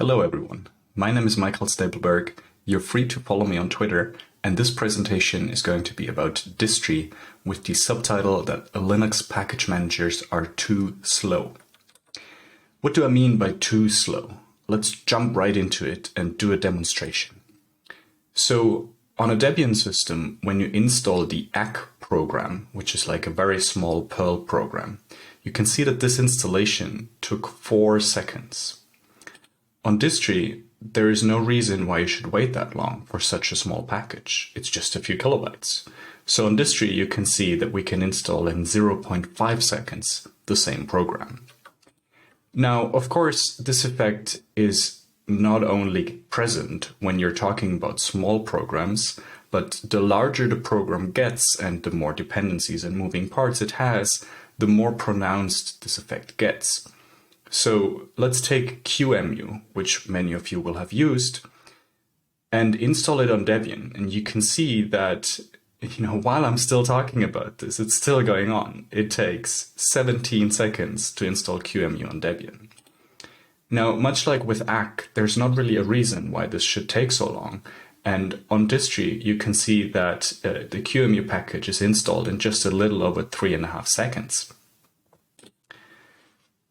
Hello everyone, my name is Michael Stapelberg. You're free to follow me on Twitter, and this presentation is going to be about distri with the subtitle that Linux package managers are too slow. What do I mean by too slow? Let's jump right into it and do a demonstration. So on a Debian system, when you install the qemu program, which is like a very small Perl program, you can see that this installation took 4 seconds. On distri, there is no reason why you should wait that long for such a small package. It's just a few kilobytes. So on distri, you can see that we can install in 0.5 seconds the same program. Now, of course, this effect is not only present when you're talking about small programs, but the larger the program gets and the more dependencies and moving parts it has, the more pronounced this effect gets. So let's take qemu, which many of you will have used, and install it on Debian. And you can see that, while I'm still talking about this, it's still going on. It takes 17 seconds to install qemu on Debian. Now, much like with qemu, there's not really a reason why this should take so long. And on distri, you can see that the qemu package is installed in just a little over 3.5 seconds.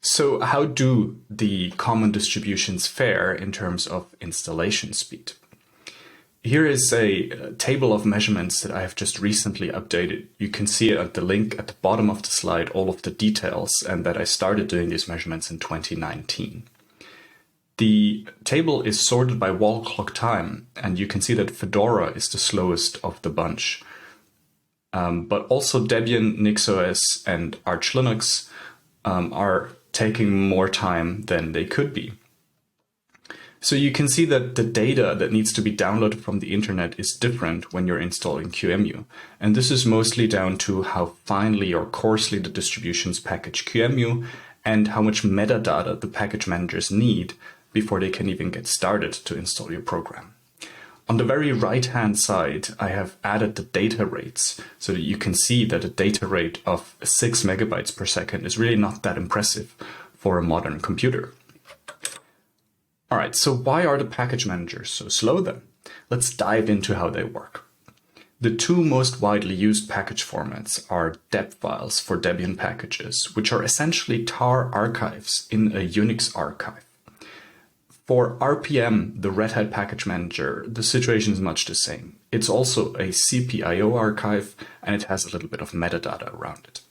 So how do the common distributions fare in terms of installation speed? Here is a table of measurements that I have just recently updated. You can see at the link at the bottom of the slide all of the details, and that I started doing these measurements in 2019. The table is sorted by wall clock time, and you can see that Fedora is the slowest of the bunch. But also Debian, NixOS, and Arch Linux are taking more time than they could be. So you can see that the data that needs to be downloaded from the internet is different when you're installing qemu. And this is mostly down to how finely or coarsely the distributions package qemu and how much metadata the package managers need before they can even get started to install your program. On the very right-hand side, I have added the data rates so that you can see that a data rate of 6 megabytes per second is really not that impressive for a modern computer. All right, so why are the package managers so slow then? Let's dive into how they work. The two most widely used package formats are deb files for Debian packages, which are essentially tar archives in a Unix archive. For RPM, the Red Hat package manager, the situation is much the same. It's also a CPIO archive, and it has a little bit of metadata around it.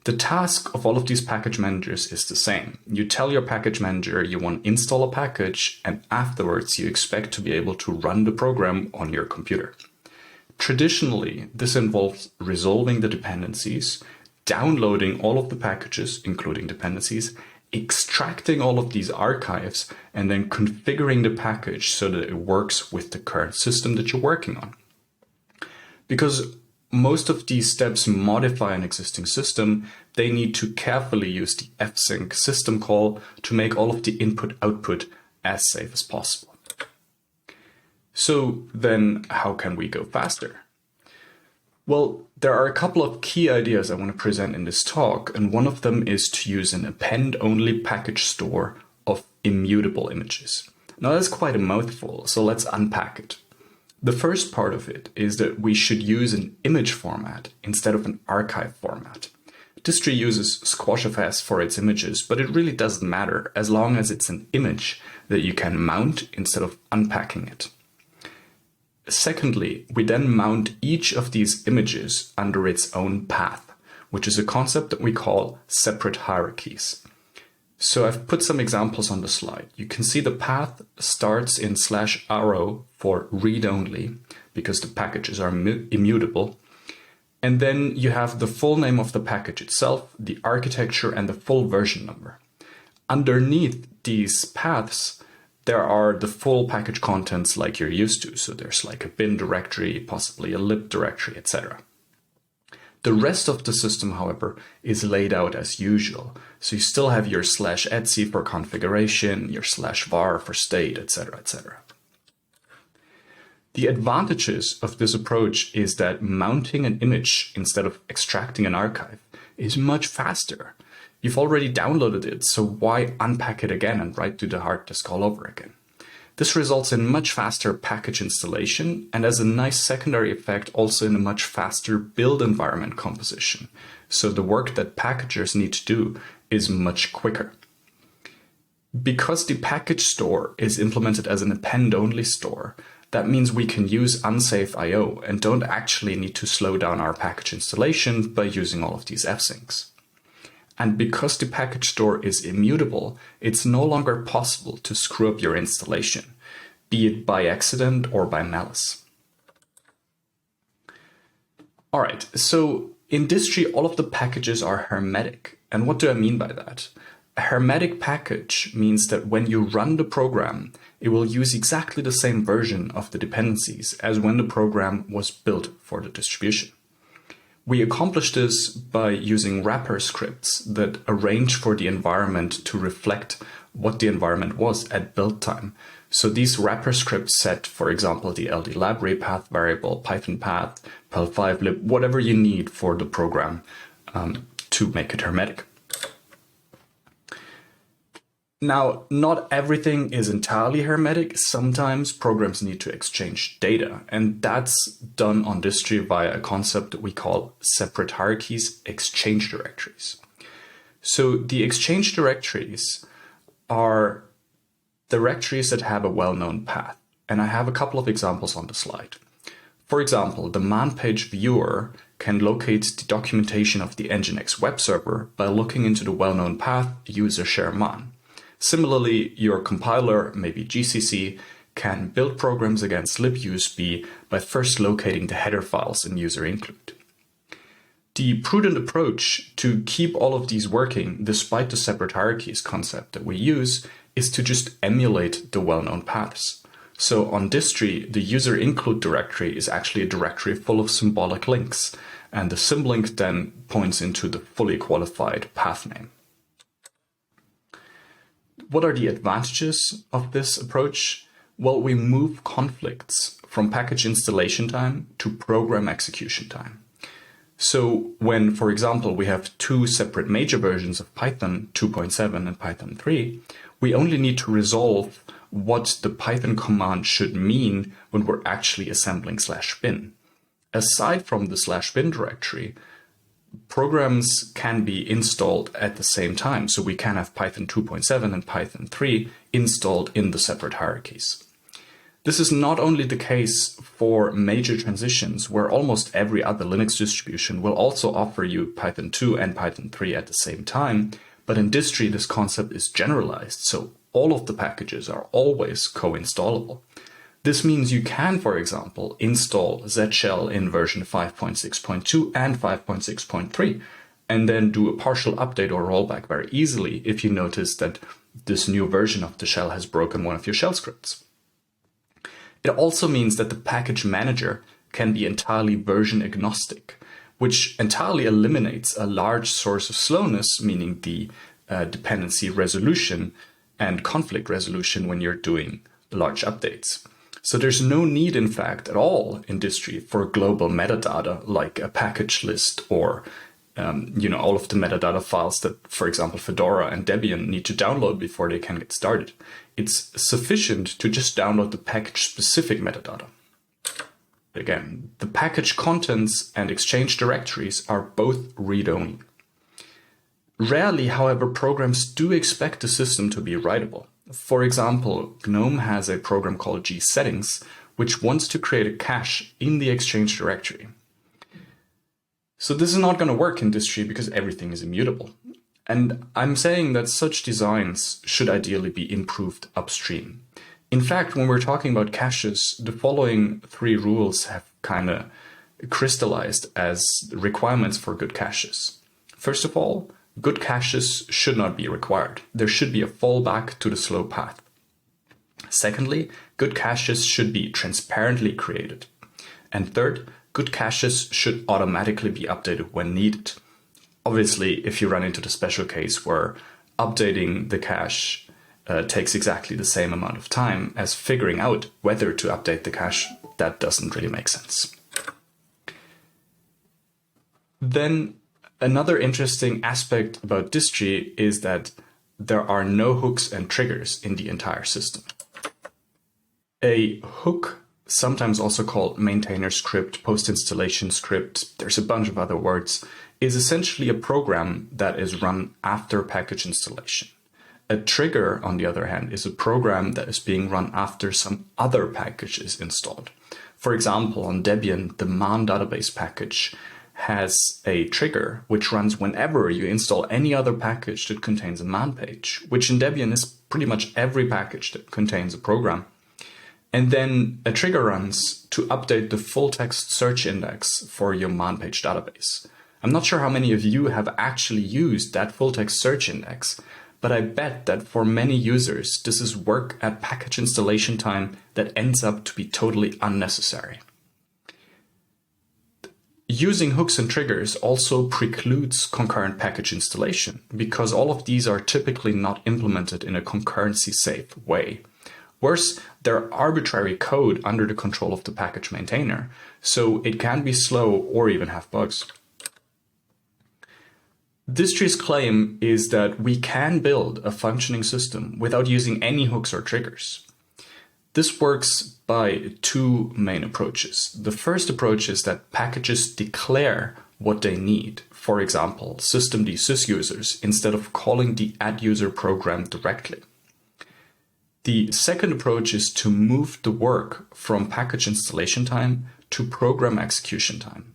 The task of all of these package managers is the same. You tell your package manager you want to install a package, and afterwards you expect to be able to run the program on your computer. Traditionally, this involves resolving the dependencies, downloading all of the packages, including dependencies, extracting all of these archives, and then configuring the package so that it works with the current system that you're working on. Because most of these steps modify an existing system, they need to carefully use the fsync system call to make all of the input-output as safe as possible. So then how can we go faster? Well, there are a couple of key ideas I want to present in this talk, and one of them is to use an append-only package store of immutable images. Now that's quite a mouthful, so let's unpack it. The first part of it is that we should use an image format instead of an archive format. Distri uses squashfs for its images, but it really doesn't matter as long as it's an image that you can mount instead of unpacking it. Secondly, we then mount each of these images under its own path, which is a concept that we call separate hierarchies. So I've put some examples on the slide. You can see the path starts in /arrow for read-only, because the packages are immutable. And then you have the full name of the package itself, the architecture, and the full version number. Underneath these paths, there are the full package contents like you're used to. So there's like a bin directory, possibly a lib directory, etc. The rest of the system, however, is laid out as usual. So you still have your /etc for configuration, your /var for state, etc., etc. The advantages of this approach is that mounting an image instead of extracting an archive is much faster. You've already downloaded it, so why unpack it again and write to the hard disk all over again? This results in much faster package installation and as a nice secondary effect also in a much faster build environment composition. So the work that packagers need to do is much quicker. Because the package store is implemented as an append-only store, that means we can use unsafe I/O and don't actually need to slow down our package installation by using all of these fsyncs. And because the package store is immutable, it's no longer possible to screw up your installation, be it by accident or by malice. All right, so in distri, all of the packages are hermetic. And what do I mean by that? A hermetic package means that when you run the program, it will use exactly the same version of the dependencies as when the program was built for the distribution. We accomplish this by using wrapper scripts that arrange for the environment to reflect what the environment was at build time. So these wrapper scripts set, for example, the LD library path variable, Python path, PEL5lib, whatever you need for the program to make it hermetic. Now, not everything is entirely hermetic. Sometimes programs need to exchange data, and that's done on distri via a concept that we call separate hierarchies, exchange directories. So the exchange directories are directories that have a well-known path, and I have a couple of examples on the slide. For example, the man page viewer can locate the documentation of the Nginx web server by looking into the well-known path user share man. Similarly, your compiler, maybe GCC, can build programs against libusb by first locating the header files in user include. The prudent approach to keep all of these working despite the separate hierarchies concept that we use is to just emulate the well-known paths. So on distri, the user include directory is actually a directory full of symbolic links, and the symlink then points into the fully qualified path name. What are the advantages of this approach? Well, we move conflicts from package installation time to program execution time. So when, for example, we have two separate major versions of Python 2.7 and Python 3, we only need to resolve what the Python command should mean when we're actually assembling /bin. Aside from the /bin directory, programs can be installed at the same time. So we can have Python 2.7 and Python 3 installed in the separate hierarchies. This is not only the case for major transitions, where almost every other Linux distribution will also offer you Python 2 and Python 3 at the same time, but in distri this concept is generalized, so all of the packages are always co-installable. This means you can, for example, install zshell in version 5.6.2 and 5.6.3, and then do a partial update or rollback very easily if you notice that this new version of the shell has broken one of your shell scripts. It also means that the package manager can be entirely version agnostic, which entirely eliminates a large source of slowness, meaning the dependency resolution and conflict resolution when you're doing large updates. So there's no need, in fact, at all in distri for global metadata like a package list or all of the metadata files that, for example, Fedora and Debian need to download before they can get started. It's sufficient to just download the package-specific metadata. Again, the package contents and exchange directories are both read-only. Rarely, however, programs do expect the system to be writable. For example, GNOME has a program called gsettings, which wants to create a cache in the exchange directory. So this is not going to work in distri because everything is immutable. And I'm saying that such designs should ideally be improved upstream. In fact, when we're talking about caches, the following three rules have kind of crystallized as requirements for good caches. First of all, good caches should not be required. There should be a fallback to the slow path. Secondly, good caches should be transparently created. And third, good caches should automatically be updated when needed. Obviously, if you run into the special case where updating the cache takes exactly the same amount of time as figuring out whether to update the cache, that doesn't really make sense. Then Another interesting aspect about distri is that there are no hooks and triggers in the entire system. A hook, sometimes also called maintainer script, post-installation script, there's a bunch of other words, is essentially a program that is run after package installation. A trigger, on the other hand, is a program that is being run after some other package is installed. For example, on Debian, the man database package has a trigger which runs whenever you install any other package that contains a man page, which in Debian is pretty much every package that contains a program. And then a trigger runs to update the full text search index for your man page database. I'm not sure how many of you have actually used that full text search index, but I bet that for many users, this is work at package installation time that ends up to be totally unnecessary. Using hooks and triggers also precludes concurrent package installation because all of these are typically not implemented in a concurrency safe way. Worse, they're arbitrary code under the control of the package maintainer, so it can be slow or even have bugs. Distri's claim is that we can build a functioning system without using any hooks or triggers. This works by two main approaches. The first approach is that packages declare what they need. For example, systemd sys users instead of calling the adduser program directly. The second approach is to move the work from package installation time to program execution time.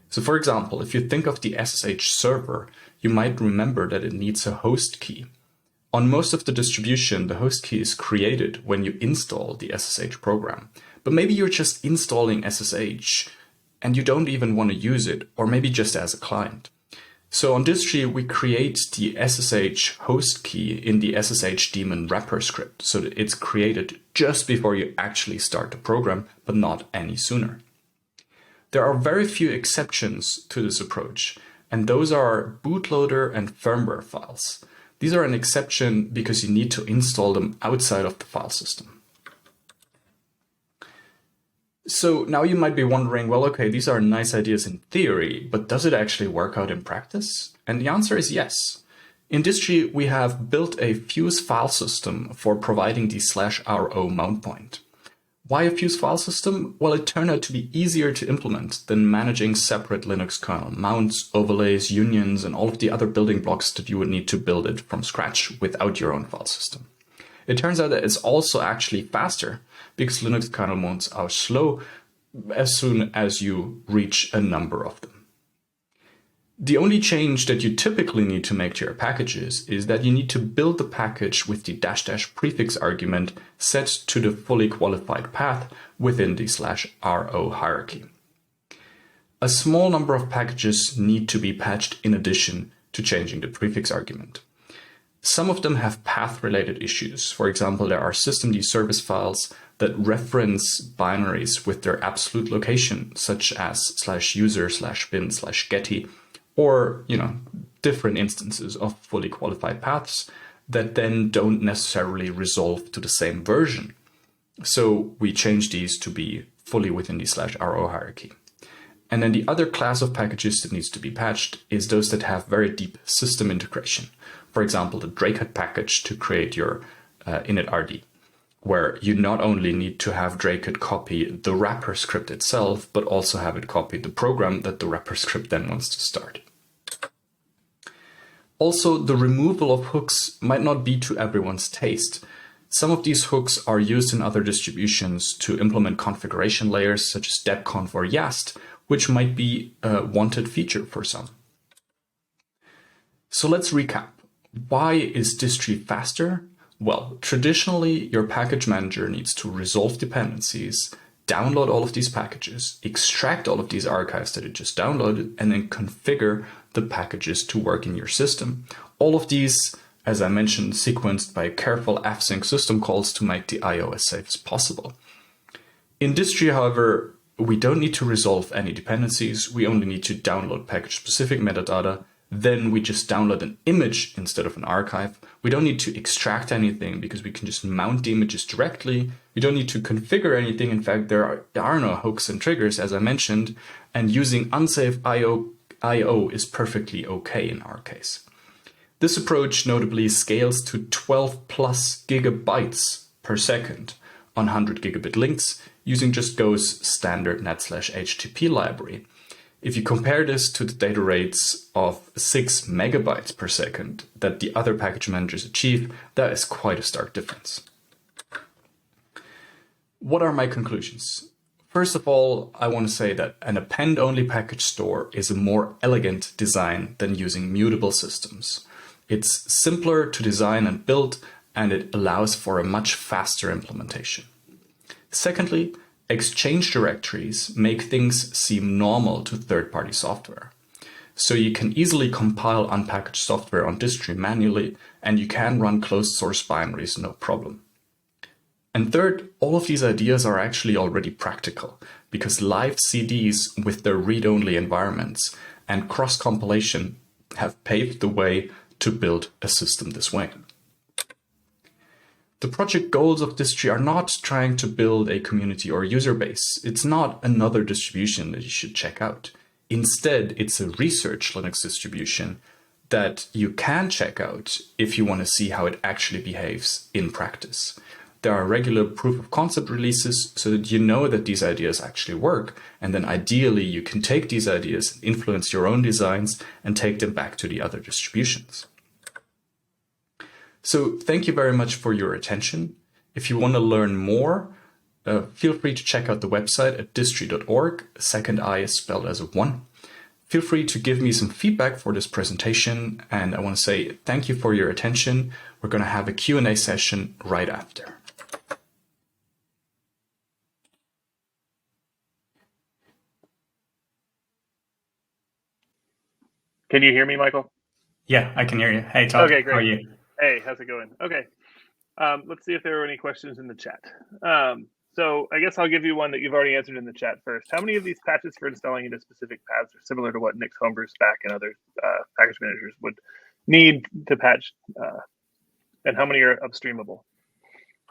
So for example, if you think of the SSH server, you might remember that it needs a host key. On most of the distribution, the host key is created when you install the SSH program. But maybe you're just installing SSH and you don't even want to use it, or maybe just as a client. So on distri, we create the SSH host key in the SSH daemon wrapper script so that it's created just before you actually start the program, but not any sooner. There are very few exceptions to this approach, and those are bootloader and firmware files. These are an exception because you need to install them outside of the file system. So now you might be wondering, well, okay, these are nice ideas in theory, but does it actually work out in practice? And the answer is yes. In distri, we have built a fuse file system for providing the /ro mount point. Why a fuse file system? Well, it turned out to be easier to implement than managing separate Linux kernel mounts, overlays, unions, and all of the other building blocks that you would need to build it from scratch without your own file system. It turns out that it's also actually faster because Linux kernel mounts are slow as soon as you reach a number of them. The only change that you typically need to make to your packages is that you need to build the package with the -- prefix argument set to the fully qualified path within the /ro hierarchy. A small number of packages need to be patched in addition to changing the prefix argument. Some of them have path-related issues. For example, there are systemd service files that reference binaries with their absolute location, such as /user/bin/getty, or, different instances of fully qualified paths that then don't necessarily resolve to the same version. So we change these to be fully within the /ro hierarchy. And then the other class of packages that needs to be patched is those that have very deep system integration. For example, the Dracut package to create your initRD, where you not only need to have Dracut copy the wrapper script itself, but also have it copy the program that the wrapper script then wants to start. Also, the removal of hooks might not be to everyone's taste. Some of these hooks are used in other distributions to implement configuration layers such as debconf or yast, which might be a wanted feature for some. So let's recap. Why is distri faster? Well, traditionally, your package manager needs to resolve dependencies, download all of these packages, extract all of these archives that it just downloaded, and then configure the packages to work in your system. All of these, as I mentioned, sequenced by careful fsync system calls to make the I/O as safe as possible. In distri, however, we don't need to resolve any dependencies. We only need to download package-specific metadata. Then we just download an image instead of an archive. We don't need to extract anything because we can just mount the images directly. We don't need to configure anything. In fact, there are no hooks and triggers, as I mentioned. And using unsafe I/O I/O is perfectly okay in our case. This approach notably scales to 12 plus gigabytes per second on 100 gigabit links using just Go's standard net/HTTP library. If you compare this to the data rates of 6 megabytes per second that the other package managers achieve, that is quite a stark difference. What are my conclusions? First of all, I want to say that an append-only package store is a more elegant design than using mutable systems. It's simpler to design and build, and it allows for a much faster implementation. Secondly, Exchange directories make things seem normal to third-party software. So you can easily compile unpackaged software on distri manually, and you can run closed source binaries no problem. And third, all of these ideas are actually already practical, because live CDs with their read-only environments and cross-compilation have paved the way to build a system this way. The project goals of distri are not trying to build a community or user base. It's not another distribution that you should check out. Instead, it's a research Linux distribution that you can check out if you want to see how it actually behaves in practice. There are regular proof of concept releases so that you know that these ideas actually work, and then ideally you can take these ideas and influence your own designs and take them back to the other distributions. So thank you very much for your attention. If you want to learn more, feel free to check out the website at distri.org. Second I is spelled as a 1. Feel free to give me some feedback for this presentation, and I want to say thank you for your attention. We're going to have a Q&A session right after. Can you hear me, Michael? Yeah, I can hear you. Hey, Todd. Okay, great. How are you? Hey, how's it going? Okay. Let's see if there are any questions in the chat. So I guess I'll give you one that you've already answered in the chat first. How many of these patches for installing into specific paths are similar to what Nix Homebrew, Stack, and other package managers would need to patch? And how many are upstreamable?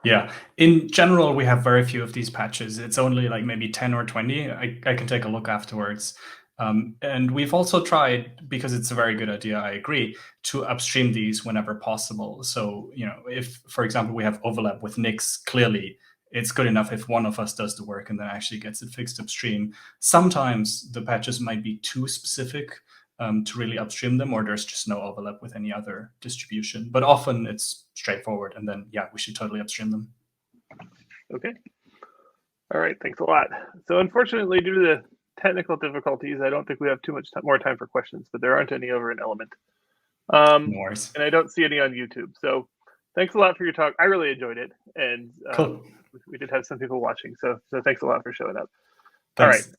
Yeah, in general, we have very few of these patches. It's only like maybe 10 or 20. I can take a look afterwards. And we've also tried, because it's a very good idea, I agree, to upstream these whenever possible. So, you know, if, for example, we have overlap with Nix, clearly it's good enough if one of us does the work and then actually gets it fixed upstream. Sometimes the patches might be too specific to really upstream them, or there's just no overlap with any other distribution. But often it's straightforward, and then, yeah, we should totally upstream them. Okay. All right, thanks a lot. So unfortunately, due to the technical difficulties, I don't think we have too much more time for questions, but there aren't any over in Element. No worries. And I don't see any on YouTube. So thanks a lot for your talk. I really enjoyed it. And Cool. We did have some people watching. So thanks a lot for showing up. Thanks. All